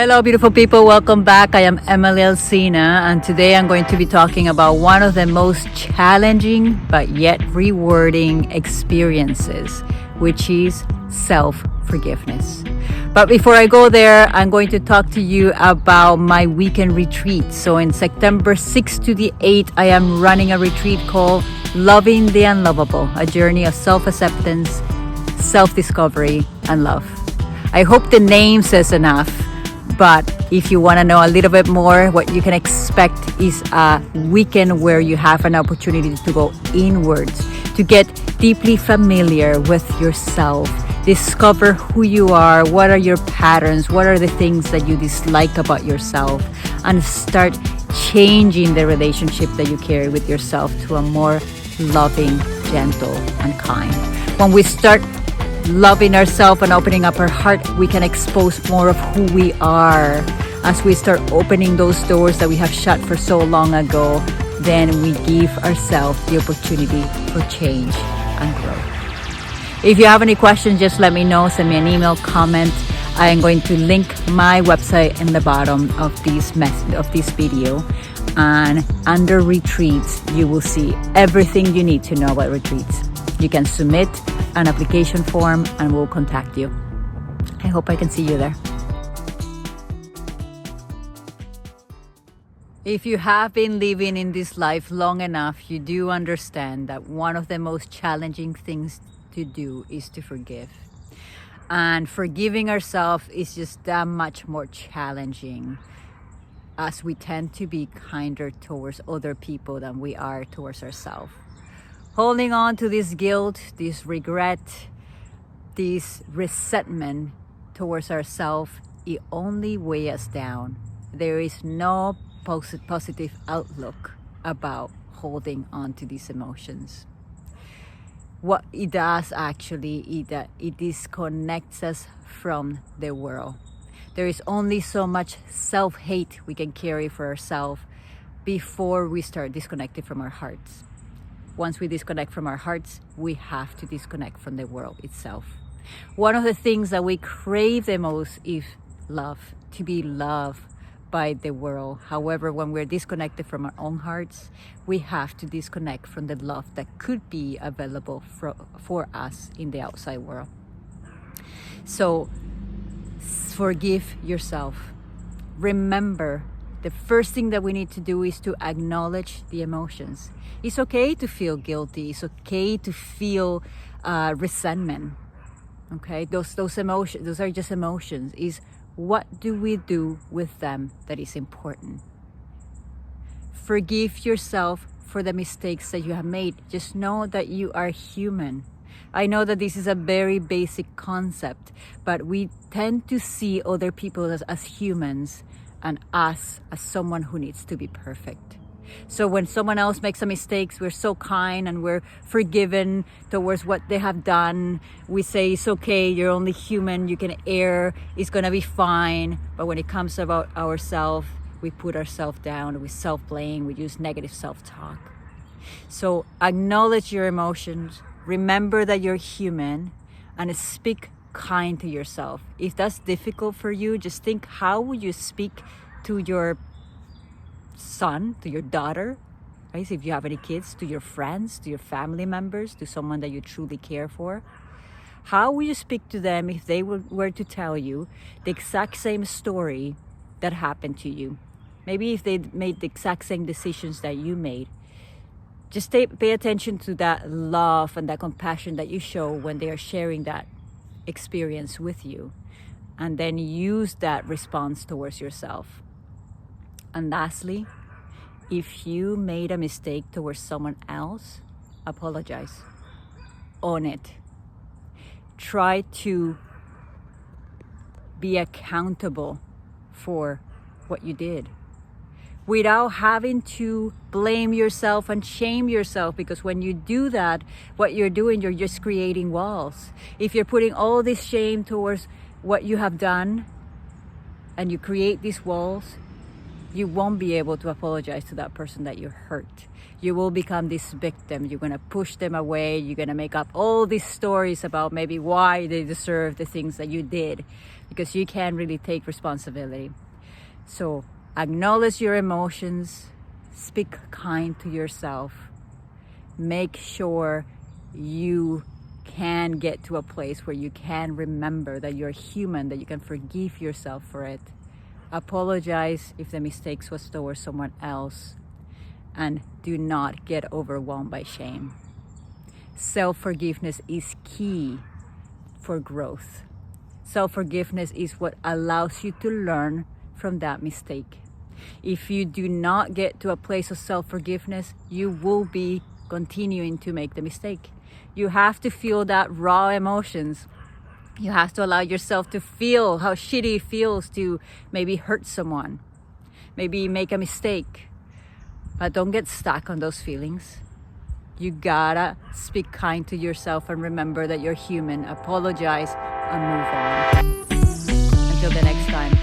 Hello, beautiful people. Welcome back. I am Emily Alcina, and today I'm going to be talking about one of the most challenging but yet rewarding experiences, which is self-forgiveness. But before I go there, I'm going to talk to you about my weekend retreat. So in September 6th to the 8th, I am running a retreat called Loving the Unlovable, a journey of self-acceptance, self-discovery, and love. I hope the name says enough. But if you want to know a little bit more, what you can expect is a weekend where you have an opportunity to go inwards, to get deeply familiar with yourself, discover who you are, what are your patterns, what are the things that you dislike about yourself, and start changing the relationship that you carry with yourself to a more loving, gentle, and kind. When we start loving ourselves and opening up our heart, we can expose more of who we are. As we start opening those doors that we have shut for so long ago, then we give ourselves the opportunity for change and growth. If you have any questions, just let me know. Send me an email, comment. I am going to link my website in the bottom of this video. And under retreats, you will see everything you need to know about retreats. You can submit an application form and we'll contact you. I hope I can see you there. If you have been living in this life long enough, you do understand that one of the most challenging things to do is to forgive. And forgiving ourselves is just that much more challenging, as we tend to be kinder towards other people than we are towards ourselves. Holding on to this guilt, this regret, this resentment towards ourselves, it only weighs us down. There is no positive outlook about holding on to these emotions. What it does actually, it disconnects us from the world. There is only so much self-hate we can carry for ourselves before we start disconnecting from our hearts. Once we disconnect from our hearts, we have to disconnect from the world itself. One of the things that we crave the most is love, to be loved by the world. However, when we're disconnected from our own hearts, we have to disconnect from the love that could be available for us in the outside world. So, forgive yourself. Remember, the first thing that we need to do is to acknowledge the emotions. It's okay to feel guilty. It's okay to feel resentment. Okay, those emotions, those are just emotions. Is what do we do with them that is important. Forgive yourself for the mistakes that you have made. Just know that you are human. I know that this is a very basic concept, but we tend to see other people as humans and us as someone who needs to be perfect. So when someone else makes a mistake, we're so kind and we're forgiven towards what they have done. We say, it's okay, you're only human, you can err, it's gonna be fine. But when it comes about ourselves, we put ourselves down, we self-blame, we use negative self-talk. So acknowledge your emotions, remember that you're human, and speak kind to yourself. If that's difficult for you, just think, how would you speak to your son, to your daughter, right? So if you have any kids, to your friends, to your family members, to someone that you truly care for. How will you speak to them if they were to tell you the exact same story that happened to you? Maybe if they made the exact same decisions that you made. Just pay attention to that love and that compassion that you show when they are sharing that experience with you, and then use that response towards yourself. And lastly, if you made a mistake towards someone else, apologize. Own it. Try to be accountable for what you did without having to blame yourself and shame yourself, because when you do that, what you're doing, you're just creating walls. If you're putting all this shame towards what you have done and you create these walls, you won't be able to apologize to that person that you hurt. You will become this victim. You're going to push them away. You're going to make up all these stories about maybe why they deserve the things that you did, because you can't really take responsibility. So acknowledge your emotions, speak kind to yourself, make sure you can get to a place where you can remember that you're human, that you can forgive yourself for it. Apologize if the mistakes was towards someone else, and do not get overwhelmed by shame. Self-forgiveness is key for growth. Self-forgiveness is what allows you to learn from that mistake. If you do not get to a place of self-forgiveness, you will be continuing to make the mistake. You have to feel that raw emotions. You have to allow yourself to feel how shitty it feels to maybe hurt someone, maybe make a mistake. But don't get stuck on those feelings. You gotta speak kind to yourself and remember that you're human. Apologize and move on. Until the next time.